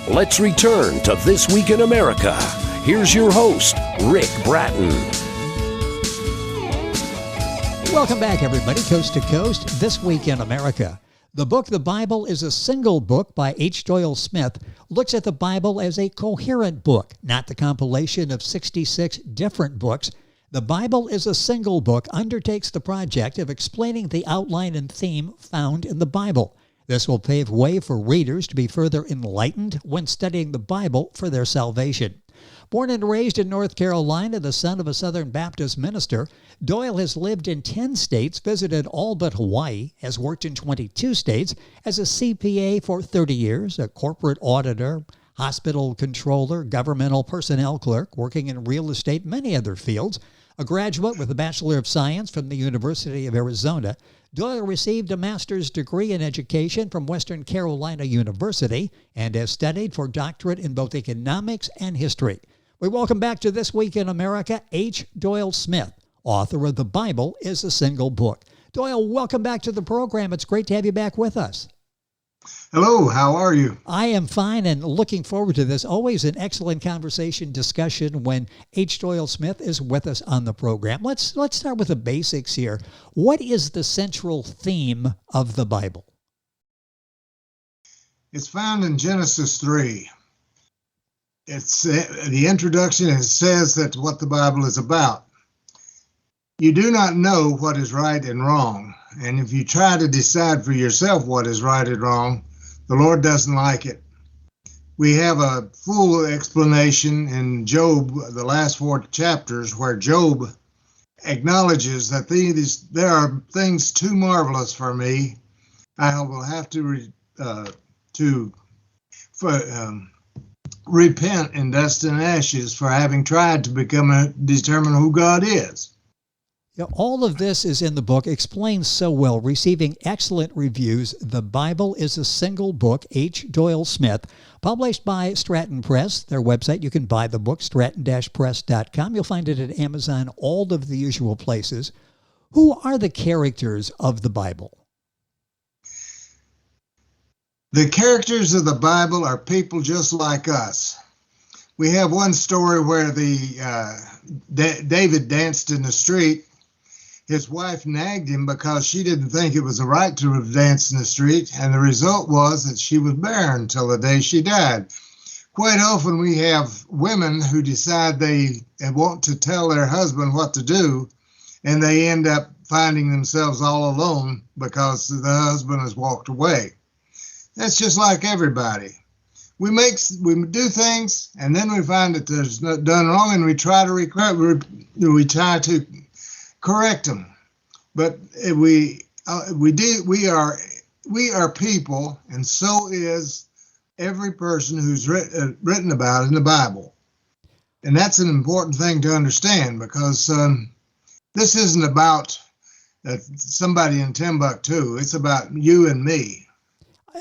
Let's return to This Week in America. Here's your host, Rick Bratton. Welcome back, everybody, coast to coast. This Week in America. The book, The Bible is a Single Book by H. Doyle Smith, looks at the Bible as a coherent book, not the compilation of 66 different books. The Bible is a Single Book undertakes the project of explaining the outline and theme found in the Bible. This will pave way for readers to be further enlightened when studying the Bible for their salvation. Born and raised in North Carolina, the son of a Southern Baptist minister, Doyle has lived in 10 states, visited all but Hawaii, has worked in 22 states, as a CPA for 30 years, a corporate auditor, hospital controller, governmental personnel clerk, working in real estate, many other fields. A graduate with a Bachelor of Science from the University of Arizona, Doyle received a master's degree in education from Western Carolina University and has studied for doctorate in both economics and history. We welcome back to This Week in America, H. Doyle Smith, author of The Bible is a Single Book. Doyle, welcome back to the program. It's great to have you back with us. Hello, how are you? I am fine and looking forward to this. Always an excellent conversation discussion when H. Doyle Smith is with us on the program. Let's start with the basics here. What is the central theme of the Bible? It's found in Genesis 3. It's the introduction. It says that what the Bible is about. You do not know what is right and wrong. And if you try to decide for yourself what is right and wrong, the Lord doesn't like it. We have a full explanation in Job, the last 4 chapters, where Job acknowledges that there are things too marvelous for me. I will have to repent in dust and ashes for having tried to determine who God is. All of this is in the book, explained so well, receiving excellent reviews. The Bible is a Single Book, H. Doyle Smith, published by Stratton Press. Their website, you can buy the book, stratton-press.com. You'll find it at Amazon, all of the usual places. Who are the characters of the Bible? The characters of the Bible are people just like us. We have one story where David danced in the street. His wife nagged him because she didn't think it was a right to dance in the street, and the result was that she was barren until the day she died. Quite often we have women who decide they want to tell their husband what to do, and they end up finding themselves all alone because the husband has walked away. That's just like everybody. We do things, and then we find that there's not done wrong, and we try to correct them. But we are people, and so is every person who's written about in the Bible. And that's an important thing to understand, because this isn't about somebody in Timbuktu. It's about you and me.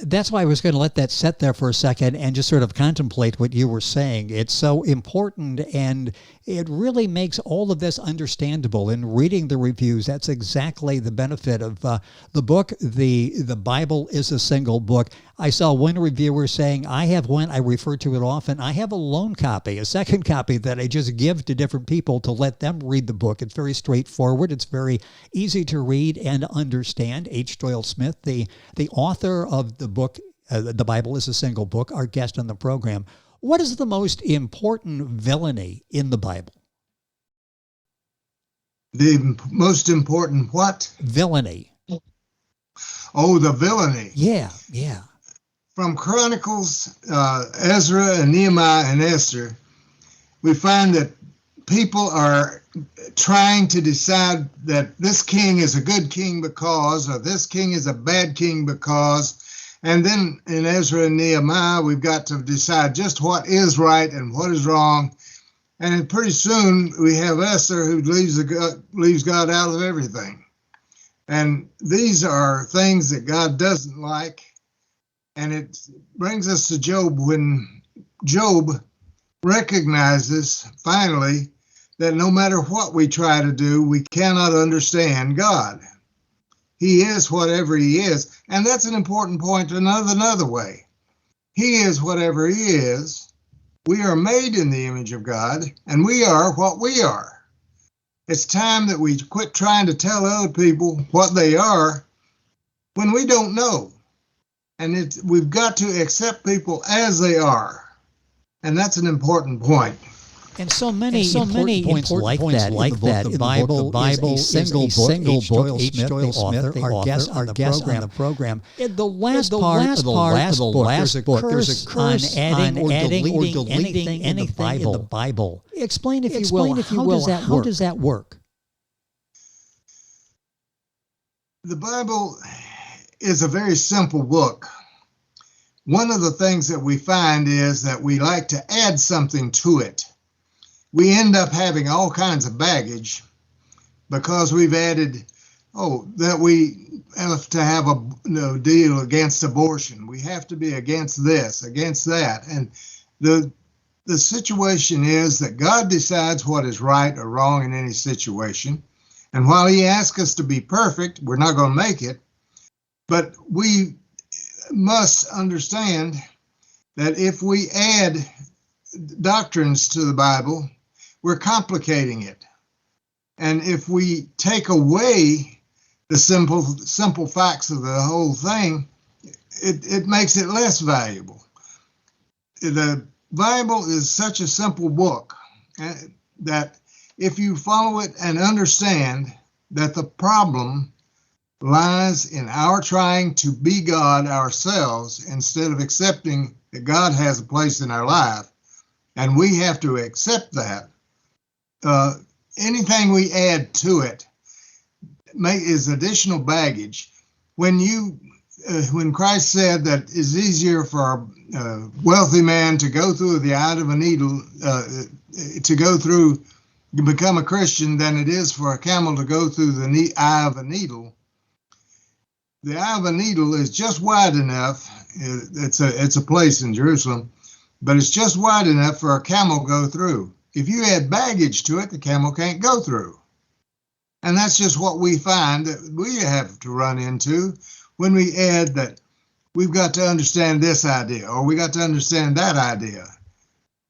That's why I was going to let that sit there for a second and just sort of contemplate what you were saying. It's so important, and it really makes all of this understandable. In reading the reviews, that's exactly the benefit of the book. The Bible is a Single Book. I saw one reviewer saying, I have one, I refer to it often. I have a loan copy, a second copy that I just give to different people to let them read the book. It's very straightforward. It's very easy to read and understand. H. Doyle Smith, the author of the book, The Bible is a Single Book, our guest on the program. What is the most important villainy in the Bible? The most important what? Villainy. Oh, the villainy. Yeah. From Chronicles, Ezra and Nehemiah and Esther, we find that people are trying to decide that this king is a good king because, or this king is a bad king because. And then in Ezra and Nehemiah, we've got to decide just what is right and what is wrong. And then pretty soon we have Esther, who leaves God out of everything. And these are things that God doesn't like. And it brings us to Job, when Job recognizes finally that no matter what we try to do, we cannot understand God. He is whatever he is. And that's an important point another way. He is whatever he is. We are made in the image of God, and we are what we are. It's time that we quit trying to tell other people what they are when we don't know. And we've got to accept people as they are. And that's an important point. And so many important points like that in the Bible is a single book. H. Doyle Smith, our guest on the program. In the last part of the last book, there's a curse on adding or deleting anything in the Bible. Explain, if you will, how does that work? The Bible is a very simple book. One of the things that we find is that we like to add something to it. We end up having all kinds of baggage because we've added, that we have to have a deal against abortion. We have to be against this, against that. And the situation is that God decides what is right or wrong in any situation. And while he asks us to be perfect, we're not going to make it. But we must understand that if we add doctrines to the Bible, we're complicating it. And if we take away the simple facts of the whole thing, it makes it less valuable. The Bible is such a simple book that if you follow it and understand that the problem lies in our trying to be God ourselves instead of accepting that God has a place in our life, and we have to accept that, anything we add to it is additional baggage. When Christ said that it's easier for a wealthy man to go through the eye of a needle, to become a Christian, than it is for a camel to go through the eye of a needle. The eye of a needle is just wide enough. It's a place in Jerusalem, but it's just wide enough for a camel to go through. If you add baggage to it, the camel can't go through. And that's just what we find that we have to run into when we add that we've got to understand this idea, or we got to understand that idea,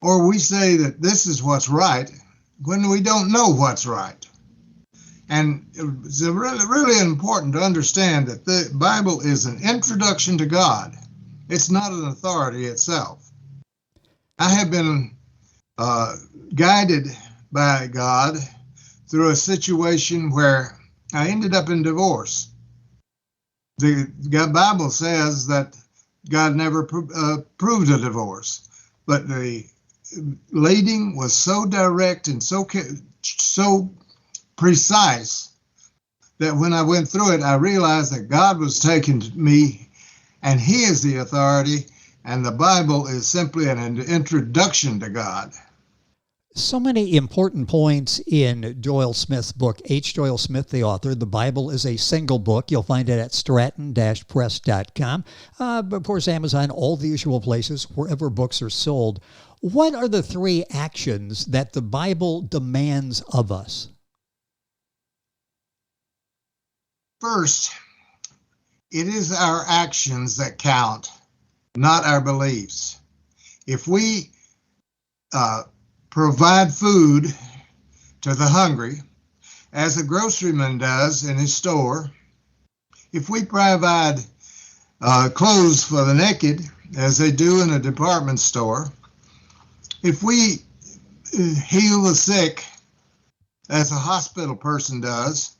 or we say that this is what's right when we don't know what's right. And it's really, really important to understand that the Bible is an introduction to God. It's not an authority itself. I have been guided by God through a situation where I ended up in divorce. The Bible says that God never proved a divorce, but the leading was so direct and so precise that when I went through it, I realized that God was taking me, and he is the authority, and the Bible is simply an introduction to God. So many important points in Doyle Smith's book. H. Doyle Smith, the author. The Bible is a single book. You'll find it at stratton-press.com. Of course, Amazon, all the usual places, wherever books are sold. What are the 3 actions that the Bible demands of us? First, it is our actions that count, not our beliefs. If we provide food to the hungry, as a groceryman does in his store, if we provide clothes for the naked, as they do in a department store, if we heal the sick, as a hospital person does,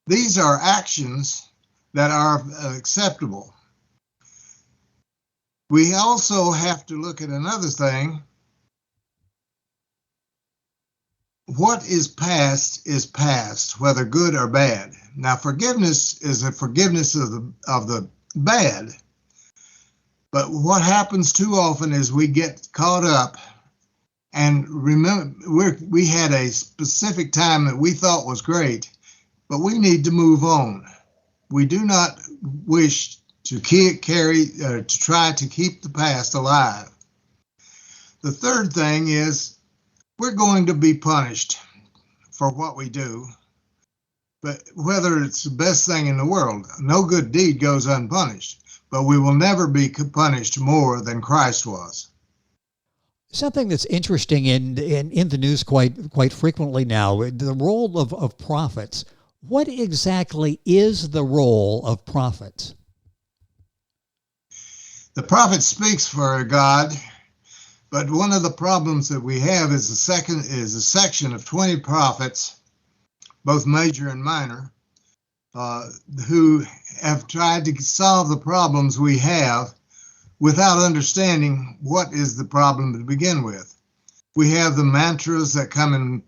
these are actions that are acceptable. We also have to look at another thing. What is past, whether good or bad. Now, forgiveness is a forgiveness of the bad. But what happens too often is we get caught up and remember we had a specific time that we thought was great, but we need to move on. We do not wish to try to keep the past alive. The third thing is, we're going to be punished for what we do, but whether it's the best thing in the world, no good deed goes unpunished. but we will never be punished more than Christ was. Something that's interesting in the news quite frequently now, the role of prophets. What exactly is the role of prophets? The prophet speaks for God, but one of the problems that we have is a section of 20 prophets, both major and minor, who have tried to solve the problems we have without understanding what is the problem to begin with. We have the mantras that come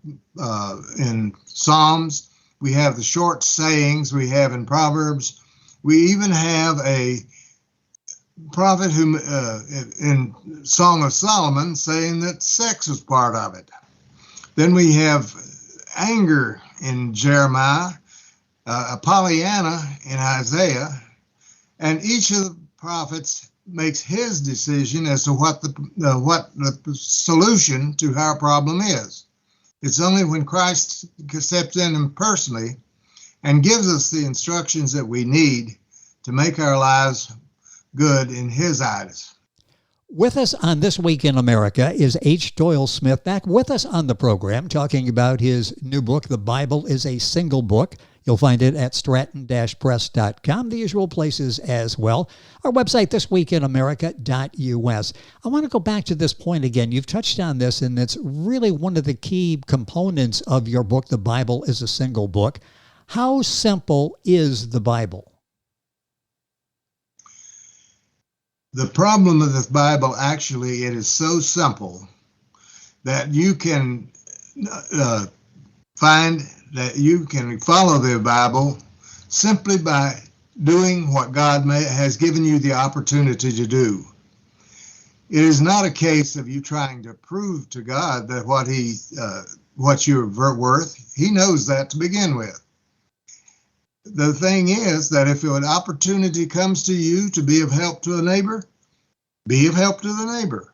in Psalms. We have the short sayings we have in Proverbs. We even have a prophet who, in Song of Solomon, saying that sex was part of it. Then we have anger in Jeremiah, Pollyanna in Isaiah, and each of the prophets makes his decision as to what the solution to our problem is. It's only when Christ steps in personally and gives us the instructions that we need to make our lives good in his eyes. With us on This Week in America is H. Doyle Smith, back with us on the program, talking about his new book, The Bible is a Single Book. You'll find it at stratton-press.com, the usual places as well. Our website, thisweekinamerica.us. I want to go back to this point again. You've touched on this, and it's really one of the key components of your book, The Bible is a Single Book. How simple is the Bible? The problem of the Bible, actually, it is so simple that you can find that you can follow the Bible simply by doing what God has given you the opportunity to do. It is not a case of you trying to prove to God that what you're worth. He knows that to begin with. The thing is that if an opportunity comes to you to be of help to a neighbor, be of help to the neighbor.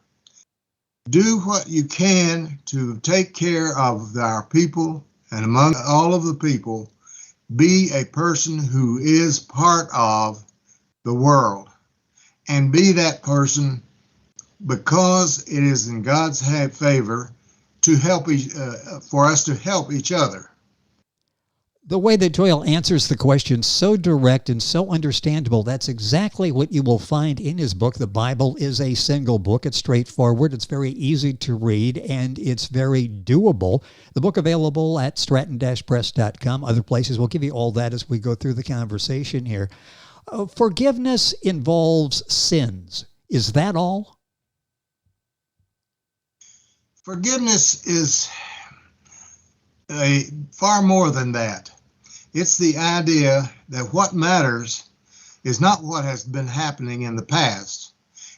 Do what you can to take care of our people, and among all of the people, be a person who is part of the world, and be that person because it is in God's favor to help for us to help each other. The way that Doyle answers the question, so direct and so understandable, that's exactly what you will find in his book. The Bible is a Single Book. It's straightforward, it's very easy to read, and it's very doable. The book available at stratton-press.com. Other places, we'll give you all that as we go through the conversation here. Forgiveness involves sins. Is that all? Forgiveness is far more than that. It's the idea that what matters is not what has been happening in the past.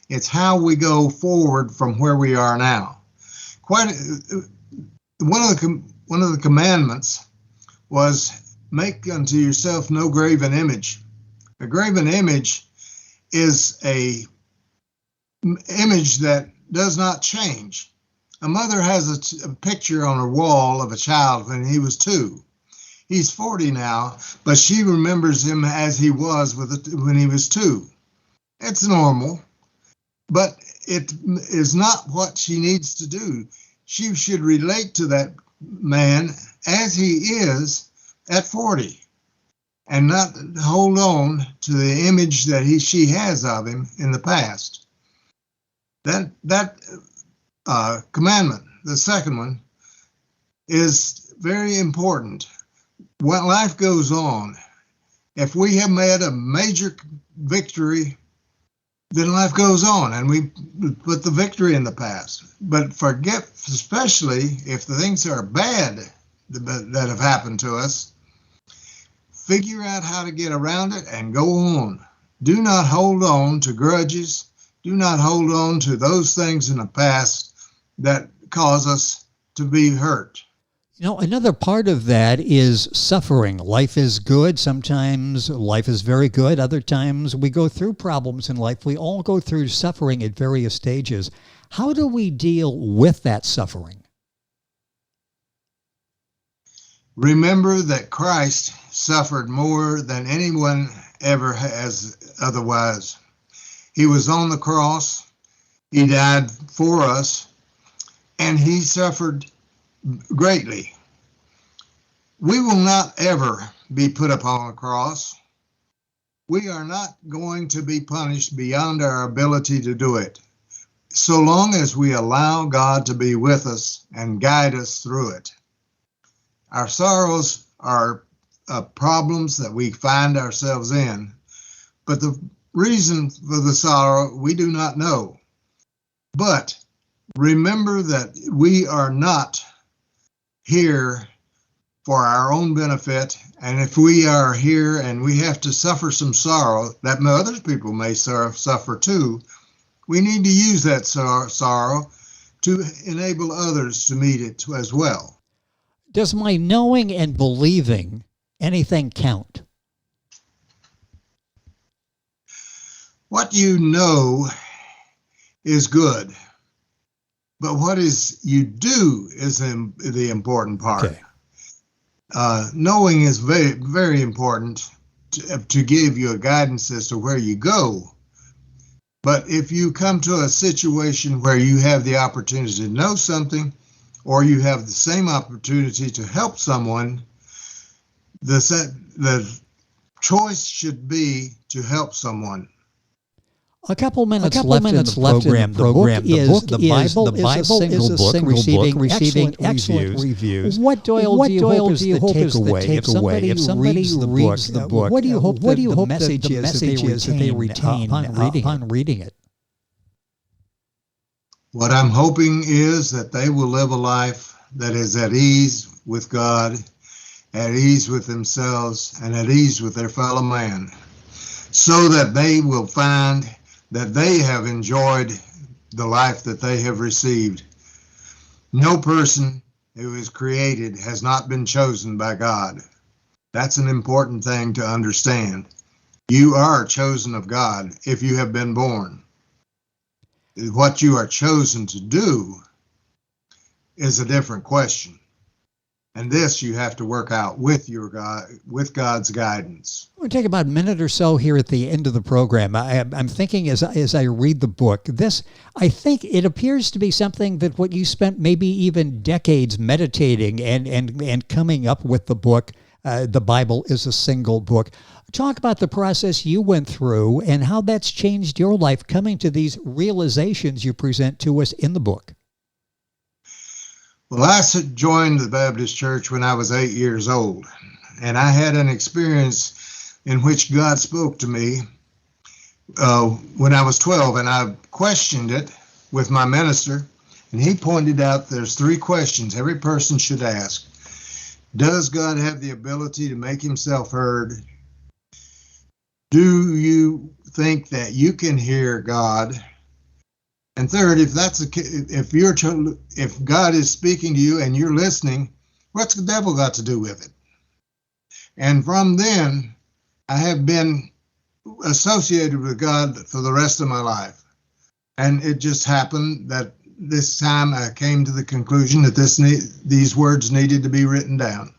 It's how we go forward from where we are now. One of the commandments was, make unto yourself no graven image. A graven image is a image that does not change. A mother has a picture on her wall of a child when he was 2. He's 40 now, but she remembers him as he was when he was 2. It's normal, but it is not what she needs to do. She should relate to that man as he is at 40 and not hold on to the image that she has of him in the past. That commandment, the second one, is very important. When life goes on, if we have made a major victory, then life goes on and we put the victory in the past. But forget, especially if the things are bad that have happened to us, figure out how to get around it and go on. Do not hold on to grudges. Do not hold on to those things in the past that cause us to be hurt. You know, another part of that is suffering. Life is good. Sometimes life is very good. Other times we go through problems in life. We all go through suffering at various stages. How do we deal with that suffering? Remember that Christ suffered more than anyone ever has otherwise. He was on the cross. He died for us, and he suffered greatly. We will not ever be put upon a cross. We are not going to be punished beyond our ability to do it, so long as we allow God to be with us and guide us through it. Our sorrows are problems that we find ourselves in, but the reason for the sorrow we do not know. But remember that we are not here for our own benefit, and if we are here and we have to suffer some sorrow that other people may suffer too, we need to use that sorrow to enable others to meet it as well. Does my knowing and believing anything count? What you know is good, but what is you do is the important part. Okay. Knowing is very, very important to give you a guidance as to where you go. But if you come to a situation where you have the opportunity to know something, or you have the same opportunity to help someone, the choice should be to help someone. A couple minutes left in the program. The Bible is a single book receiving excellent reviews. What Doyle do you hope is the takeaway? If somebody reads the book, what do you hope the message is that they retain upon reading it? What I'm hoping is that they will live a life that is at ease with God, at ease with themselves, and at ease with their fellow man, so that they will find that they have enjoyed the life that they have received. No person who is created has not been chosen by God. That's an important thing to understand. You are chosen of God if you have been born. What you are chosen to do is a different question. And this you have to work out with your God, with God's guidance. We'll take about a minute or so here at the end of the program. I'm thinking as I read the book, I think it appears to be something that what you spent maybe even decades meditating and coming up with the book. The Bible is a single book. Talk about the process you went through and how that's changed your life, coming to these realizations you present to us in the book. Well, I joined the Baptist church when I was 8 years old, and I had an experience in which God spoke to me when I was 12, and I questioned it with my minister, and he pointed out there's 3 questions every person should ask. Does God have the ability to make himself heard? Do you think that you can hear God? And third, if God is speaking to you and you're listening, what's the devil got to do with it? And from then, I have been associated with God for the rest of my life. And it just happened that this time I came to the conclusion that these words needed to be written down.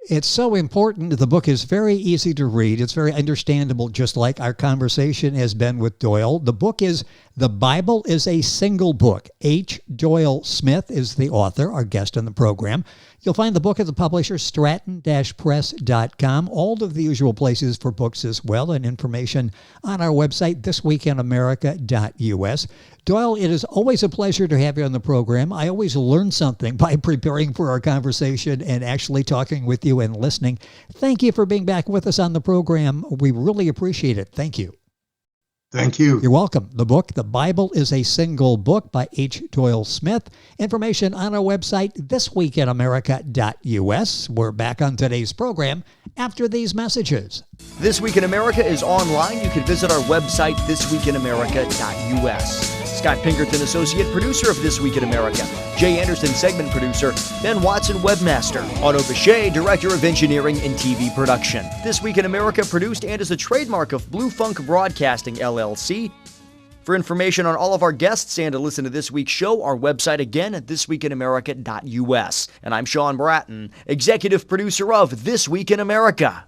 It's so important. The book is very easy to read. It's very understandable, just like our conversation has been with Doyle. The book is The Bible is a Single Book. H. Doyle Smith is the author, our guest on the program. You'll find the book at the publisher, stratton-press.com. All of the usual places for books as well, and information on our website, thisweekinamerica.us. Doyle, it is always a pleasure to have you on the program. I always learn something by preparing for our conversation and actually talking with you and listening. Thank you for being back with us on the program. We really appreciate it. Thank you. Thank you. You're welcome. The book, The Bible is a Single Book by H. Doyle Smith. Information on our website, thisweekinamerica.us. We're back on today's program after these messages. This Week in America is online. You can visit our website, thisweekinamerica.us. Scott Pinkerton, Associate Producer of This Week in America. Jay Anderson, Segment Producer. Ben Watson, Webmaster. Otto Bechet, Director of Engineering and TV Production. This Week in America produced and is a trademark of Blue Funk Broadcasting, LLC. For information on all of our guests and to listen to this week's show, our website again at thisweekinamerica.us. And I'm Sean Bratton, Executive Producer of This Week in America.